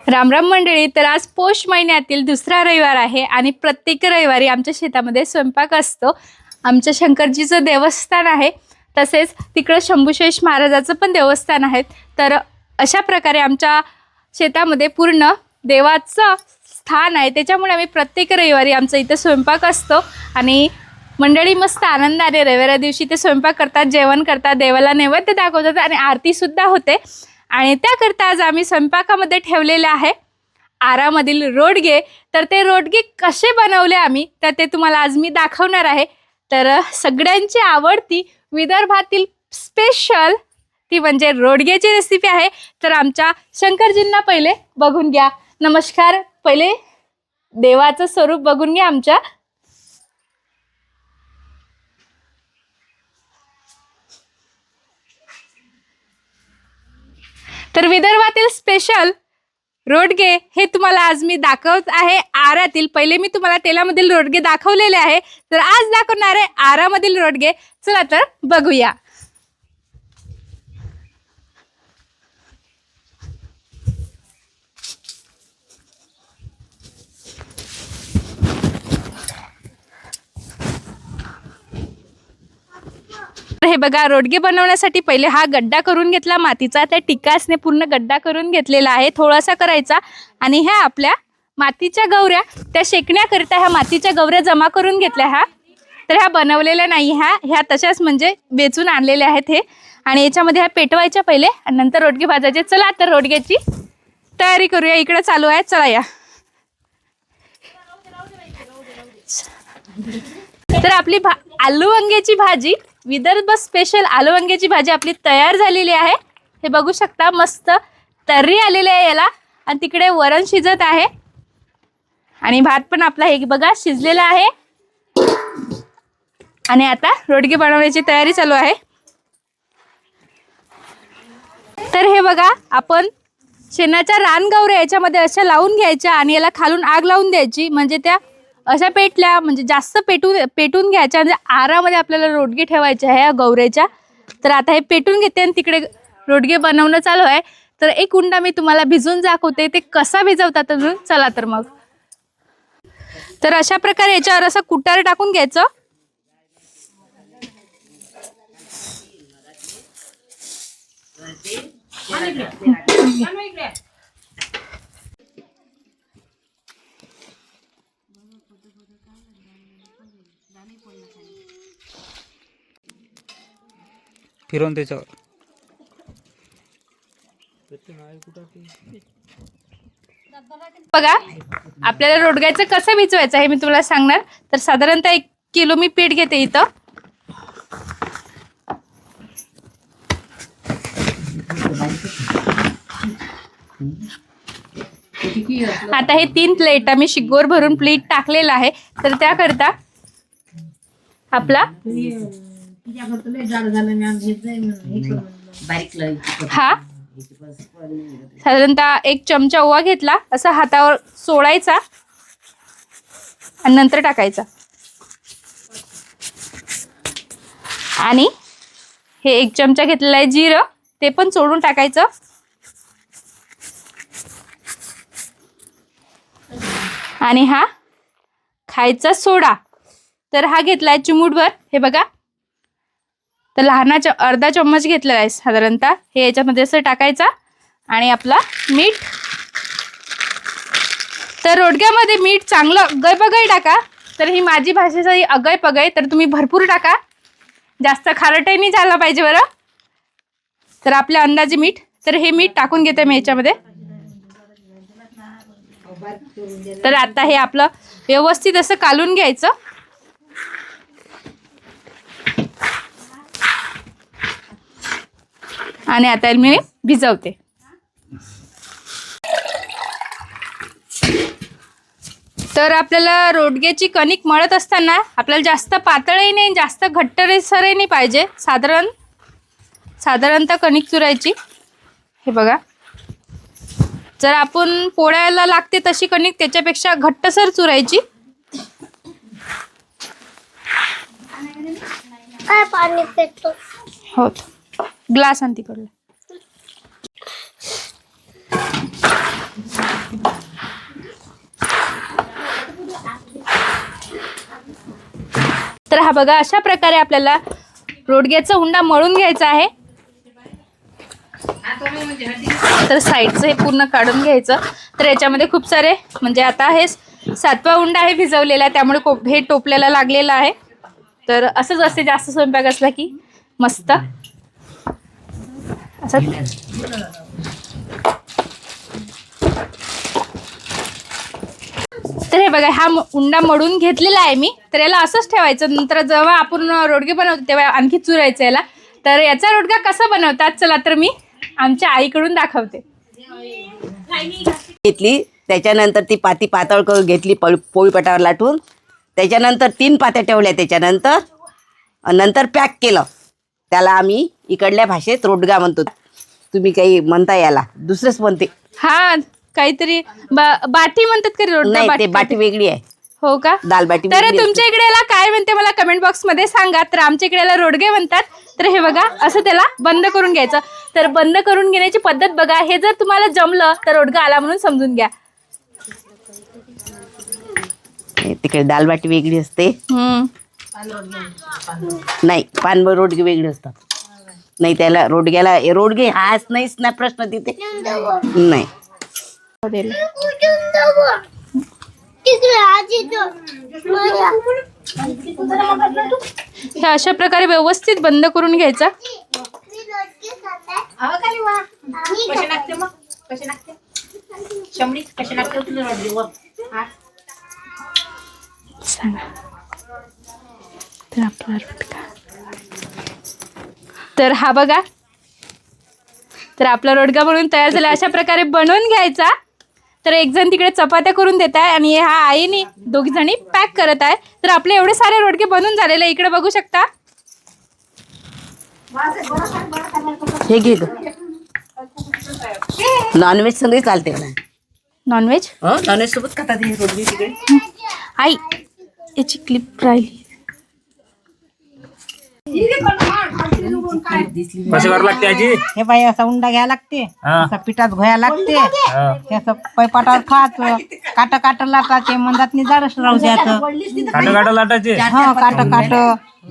राम राम मंडळी. तर आज पौष महिन्यातील दुसरा रविवार आहे आणि प्रत्येक रविवारी आमच्या शेतामध्ये स्वयंपाक असतो. आमच्या शंकरजीचं देवस्थान आहे, तसेच तिकडं शंभूशेष महाराजाचं पण देवस्थान आहे. तर अशा प्रकारे आमच्या शेतामध्ये पूर्ण देवाचं स्थान आहे, त्याच्यामुळे आम्ही प्रत्येक रविवारी आमचं इथं स्वयंपाक असतो. आणि मंडळी मस्त आनंदाने रविवार दिवशी ते स्वयंपाक करतात, जेवण करतात, देवाला नैवेद्य दाखवतात आणि आरतीसुद्धा होते. आणि त्याकरता आज आम्ही स्वयंपाकामध्ये ठेवलेले आहे आरामधील रोडगे. तर ते रोडगे कसे बनवले आम्ही तर ते तुम्हाला आज मी दाखवणार आहे. तर सगळ्यांची आवडती विदर्भातील स्पेशल ती म्हणजे रोडग्याची रेसिपी आहे. तर आमच्या शंकरजींना पहिले बघून घ्या. नमस्कार. पहिले देवाचं स्वरूप बघून घ्या आमच्या. तर विदर्भातील स्पेशल रोडगे हे तुम्हाला आज मी दाखवत आहे आरातील. पहिले मी तुम्हाला तेलामधील रोडगे दाखवलेले आहे, तर आज दाखवणार आहे आरामधील रोडगे. चला तर बघूया. हे बघा, रोडगे बनवण्यासाठी पहिले हा गड्डा करून घेतला मातीचा. त्या टिकासने पूर्ण गड्डा करून घेतलेला आहे, थोडासा करायचा. आणि ह्या आपल्या मातीच्या गवऱ्या त्या शेकण्याकरिता ह्या मातीच्या गवऱ्या जमा करून घेतल्या. तर ह्या बनवलेल्या नाही, ह्या तशाच म्हणजे वेचून आणलेल्या आहेत हे. आणि याच्यामध्ये ह्या पेटवायच्या पहिले आणि नंतर रोडगे भाजायचे. चला तर रोडग्याची तयारी करूया. इकडे चालू आहे, चला या. तर आपली आलू वांग्याची भाजी, विदर्भ स्पेशल आलू वांग्याची भाजी आपली तयार झालेली आहे. हे बघू शकता, मस्त तर्री आलेली आहे याला. आणि तिकडे वरण शिजत आहे आणि भात पण आपला हे बघा शिजलेला आहे. आणि आता रोडगे बनवण्याची तयारी चालू आहे. तर हे बघा, आपण शेणाच्या रानगवऱ्या याच्यामध्ये अशा लावून घ्यायच्या आणि याला खालून आग लावून द्यायची. म्हणजे त्या अशा पेटल्या म्हणजे जास्त पेटून घ्यायच्या. म्हणजे आरामध्ये आपल्याला रोडगे ठेवायचे आहे या गौऱ्याच्या. तर आता हे पेटून घेते आणि तिकडे रोडगे बनवणं चालू आहे. तर एक उंडा मी तुम्हाला भिजून दाखवते ते कसा भिजवतात अजून. चला तर मग. तर अशा प्रकारे याच्यावर असं कुटार टाकून घ्यायचं. फिरवून त्याच्यावर बघा, आपल्याला रोडग्याचं कसं भिजवायचं हे मी तुम्हाला सांगणार. तर साधारणतः 1 किलो मी पीठ घेते इथं. आता हे 3 प्लेट आम्ही शिगोर भरून पीठ टाकलेलं आहे. तर त्याकरता आपला हा साधारणतः 1 चमचा ओवा घेतला, असा हातावर सोडायचा आणि नंतर टाकायचा. आणि हे 1 चमचा घेतलेला आहे जिरं, ते पण सोडून टाकायचं. आणि हा खायचा सोडा, तर हा घेतलाय चिमूटभर. हे बघा, तर लहानाचा अर्धा चम्मच घेतलेला आहे साधारणतः. हे याच्यामध्ये असं टाकायचा. आणि आपला मीठ. तर रोडग्यामध्ये मीठ चांगलं अगय पगय टाका. तर ही माझी भाषेचा ही अगय पगय, तर तुम्ही भरपूर टाका, जास्त खारटही नाही झाला पाहिजे बरं. तर आपल्या अंदाजे मीठ. तर हे मीठ टाकून घेते मी याच्यामध्ये. तर आता हे आपलं व्यवस्थित असं कालून घ्यायचं. आणि आता मी भिजवते. तर आपल्याला रोडग्याची कणिक मळत असताना आपल्याला जास्त पातळही नाही, जास्त घट्टसरही नाही पाहिजे. साधारणतः कणिक चुरायची. हे बघा, जर आपण पोळ्याला लागते तशी कणिक त्याच्यापेक्षा घट्टसर चुरायची. काय पाणी पेटतो हो, ग्लास आणि तिकडलं. बघा अशा प्रकारे आपल्याला रोडग्याचा उंडा मळून घ्यायचा आहे. तर साईडचं हे पूर्ण काढून घ्यायचं. तर याच्यामध्ये खूप सारे म्हणजे आता हे 7वा उंडा आहे भिजवलेला, त्यामुळे हे टोपल्याला लागलेलं आहे. तर असंच असते जास्त स्वयंपाक असला की मस्त असं. तर हे बघा हा उंडा मळून घेतलेला आहे मी. तर याला असंच ठेवायचं. नंतर जेव्हा आपण रोडगे बनवतो तेव्हा आणखी चुरायचं याला. तर याचा रोडगा कसा बनवतात चला तर मी आमच्या आईकडून दाखवते. घेतली, त्याच्यानंतर ती पाती पातळ करून घेतली पोळीपाटावर लाटून. त्याच्यानंतर 3 पात्या ठेवल्या. त्याच्यानंतर नंतर पॅक केलं. त्याला आम्ही इकडल्या भाषेत रोडगा म्हणतो. तुम्ही काही म्हणता याला दुसरंच म्हणते. हा काहीतरी बाटी म्हणतात का रोडगा? नाही, ते बाटी वेगळी आहे. हो का? दाल बाटी तर वेगळी तुमच्या इकडे याला काय म्हणते मला कमेंट बॉक्स मध्ये सांगा. तर आमच्या इकडे याला रोडगे म्हणतात. तर हे बघा असं त्याला बंद करून घ्यायचं. तर बंद करून घेण्याची पद्धत बघा. हे जर तुम्हाला जमलं तर रोडगा आला म्हणून समजून घ्या. तिकडे दाल बाटी वेगळी असते. नाही, पान रोडगे वेगळे असतात. नाही, त्याला रोडग्याला रोडगे हाच नाहीच ना प्रश्न तिथे. नाही, हे अशा प्रकारे व्यवस्थित बंद करून घ्यायचा. तर आपला रोडगा, तर हा बघा, तर आपला रोडगा बनवून तयार झाला. अशा प्रकारे बनवून घ्यायचा. तर एक जण तिकडे चपात्या करून देत आहे आणि हा आईने दोघी जणी पॅक करत आहे. तर आपले एवढे सारे रोडगे बनून झालेले इकडे बघू शकता. हे घे ग. नॉनव्हेज सगळे चालते ना. नॉनव्हेज नॉनव्हेज सोबत खातात हे रोडगे तिकडे. आई याची क्लिप राहिली. कसे करावं लागते आजी? हे बाई असा उंडा घ्यायला लागते, असा पिठात घोया लागते, त्याचं पैपाटावर खायचं, काट लाटायचे, मंदातनी जाडच राहू द्यायचं. काट लाटायचे. हा, काट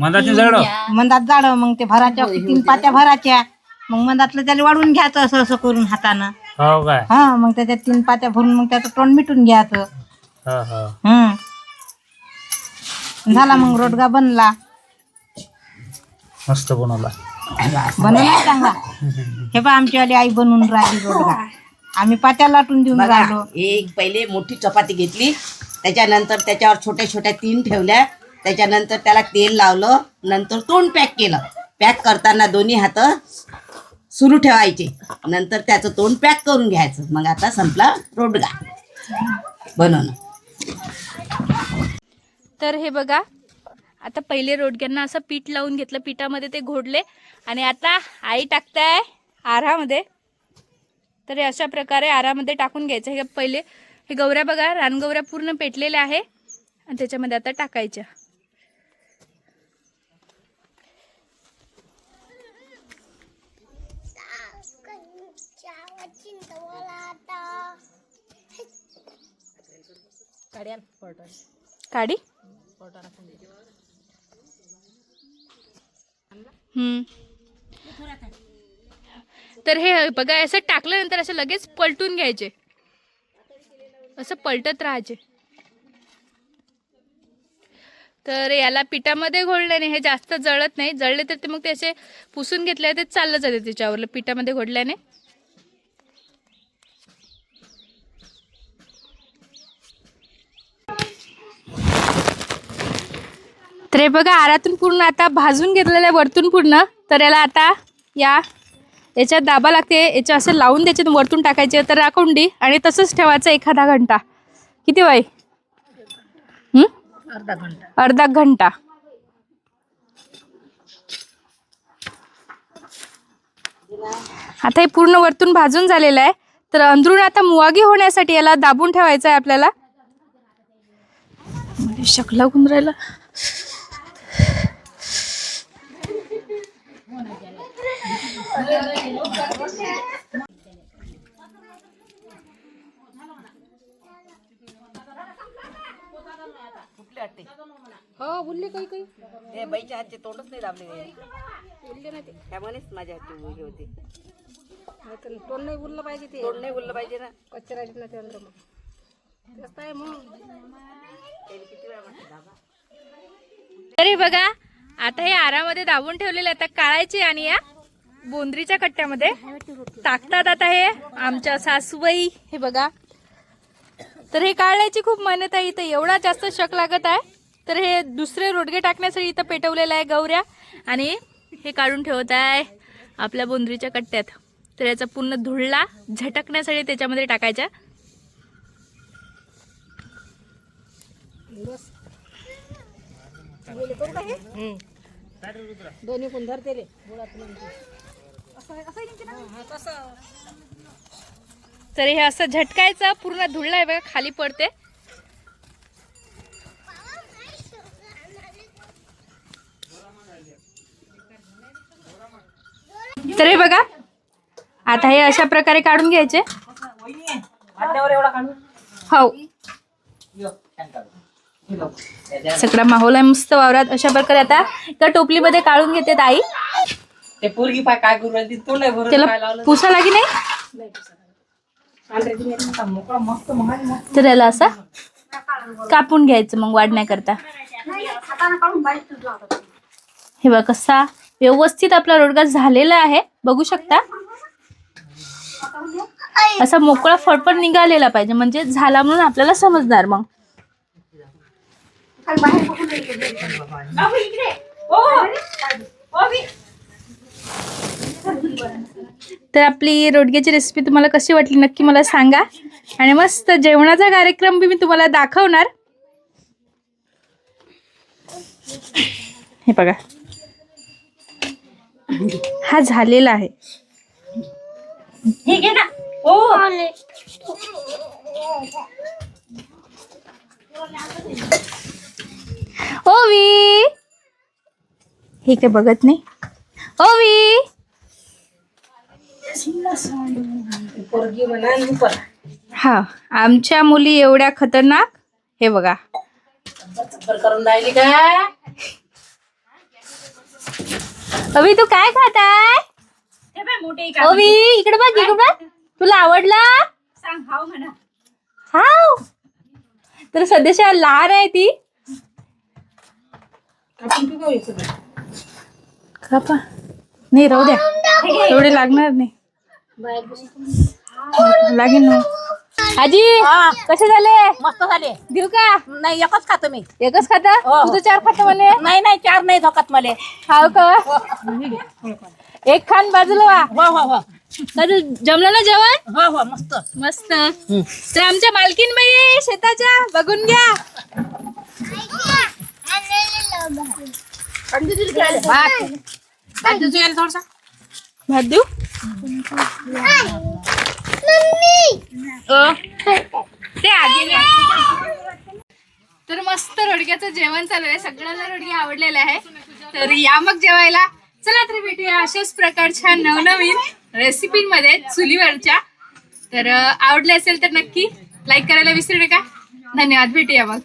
मधाचे जड. मंदात जाड. मग ते भराच्या 3 पात्या भरायच्या. मग मंदातलं त्याला वाढून घ्यायचं असं असं करून हातानं. हो काय? हा, मग त्याच्यात 3 पात्या भरून मग त्याचं तोंड मिटून घ्यायचं. झाला मग रोडगा बनला. मस्त बनवला. बनवला चांगला. हे बा आमची वाली आई बनवून राहिली रोडगा. आम्ही पात्या लाटून देऊन राहिलो. एक पहिले मोठी चपाती घेतली, त्याच्यानंतर त्याच्यावर छोट्या छोट्या 3 ठेवल्या. त्याच्यानंतर त्याला तेल लावलं. नंतर तोंड पॅक केलं. पॅक करताना दोन्ही हात सुरू ठेवायचे. नंतर त्याचं तोंड पॅक करून घ्यायचं. मग आता संपला रोडगा बनवणं. तर हे बघा आता पहिले रोडग्यांना असं पीठ लावून घेतलं, पिठामध्ये ते घोडले आणि आता आई टाकताय आरामध्ये. तर हे अशा प्रकारे आरामध्ये टाकून घ्यायचं. हे पहिले हे गौऱ्या बघा, रानगौऱ्या पूर्ण पेटलेल्या आहे आणि त्याच्यामध्ये आता टाकायच्या. काढी तर हे बघा असं टाकल्यानंतर असं लगेच पलटून घ्यायचे, असं पलटत राहायचे. तर याला पिठामध्ये घोळल्याने हे जास्त जळत नाही. जळले तर ते मग ते असे पुसून घेतले ते चाललं जाते त्याच्यावर पिठामध्ये घोळल्याने. तर हे बघा आरातून पूर्ण आता भाजून घेतलेलं आहे वरतून पूर्ण. तर याला आता याच्यात दाबा लागते, याच्या असं लावून द्यायचे, वरतून टाकायचे. तर राखुंडी आणि तसंच ठेवायचं एखादा घंटा. किती वय? अर्धा घंटा. आता हे पूर्ण वरतून भाजून झालेलं आहे. तर अंदरून आता मुवागी होण्यासाठी याला दाबून ठेवायचं आहे आपल्याला. शकला गुंजरायला हो बोलले काही काही ते बाईच्या हातचे तोंडच नाही दाबले त्यामुळेच माझ्या हातची मुलगी होती. तोंड नाही बोललं पाहिजे ते तोंड नाही बोललं पाहिजे ना. कच्चे राहते ना ते अंदर मग जास्त आहे मग त्याने किती वेळा म्हटलं दाबा. तरी बघा आता हे आरामध्ये दाबून ठेवलेले आता काढायचे आणि या बोंद्रीच्या कट्ट्यामध्ये टाकतात. आता हे आमच्या सासूबाई हे बघा. तर हे काढायची खूप मेहनत आहे. इथं एवढा जास्त शक लागत आहे. तर हे दुसरे रोडगे टाकण्यासाठी इथं पेटवलेलं आहे गौऱ्या आणि हे काढून ठेवत आहे आपल्या बोंद्रीच्या कट्ट्यात. तर याचा पूर्ण धुळला झटकण्यासाठी त्याच्यामध्ये टाकायच्या. दोन्ही कोण धरते तर हे असं झटकायचं पूर्ण धुळलाय बघा खाली पडते. तर हे बघा आता हे अशा प्रकारे काढून घ्यायचे. हो सगळा माहोल आहे मस्त वावरात. अशा प्रकारे आता त्या टोपलीमध्ये काढून घेते आई. ते पोरगी पाय काय करू राहिली तोंड नाही भरून त्याला पुसा लागी नाही. तर याला असं कापून घ्यायचं मग वाढण्याकरता. हे बघा कसा व्यवस्थित आपला रोडगा झालेला आहे बघू शकता. असा मोकळा फडफड निघालेला पाहिजे म्हणजे झाला म्हणून आपल्याला समजणार. मग तर आपली रोडग्याची रेसिपी तुम्हाला कशी वाटली नक्की मला सांगा. आणि मस्त जेवणाचा कार्यक्रम बी मी तुम्हाला दाखवणार. हे बघा हा झालेला आहे. ओवी हे काय बघत नाही. ओवी पोरगी म्हणा हा आमच्या मुली एवढ्या खतरनाक. हे बघा करून राहिली काय ओवी तू काय खाताय. ओवी इकडे बघ इकडे बघ. तुला आवडला सांग हाव म्हणा. हाव तर सध्याच्या लहान आहे ती. कापा नाही राहू द्या एवढे लागणार नाही. लागेल ना आजी. कसे झाले. मस्त झाले देऊ का. नाही एकच खातो मी एकच खाता. तुझं 4 खात म्हणे. नाही नाही 4 नाही धोकात मला हाव का. एक खान बाजूला वा. हो हो हो तर जमलं ना जेवण. हो हो मस्त मस्त. तर आमच्या मालकीन बाई शेताच्या बघून घ्या. भात देऊ. ते आधी तर मस्त रोडग्याचं जेवण चालू आहे. सगळ्यांना रोडगे आवडलेले आहे. तर या मग जेवायला. चला तर भेटूया अशाच प्रकारच्या नवनवीन रेसिपीमध्ये चुलीवरच्या. तर आवडले असेल तर नक्की लाईक करायला विसरू नका. धन्यवाद. भेटूया मग.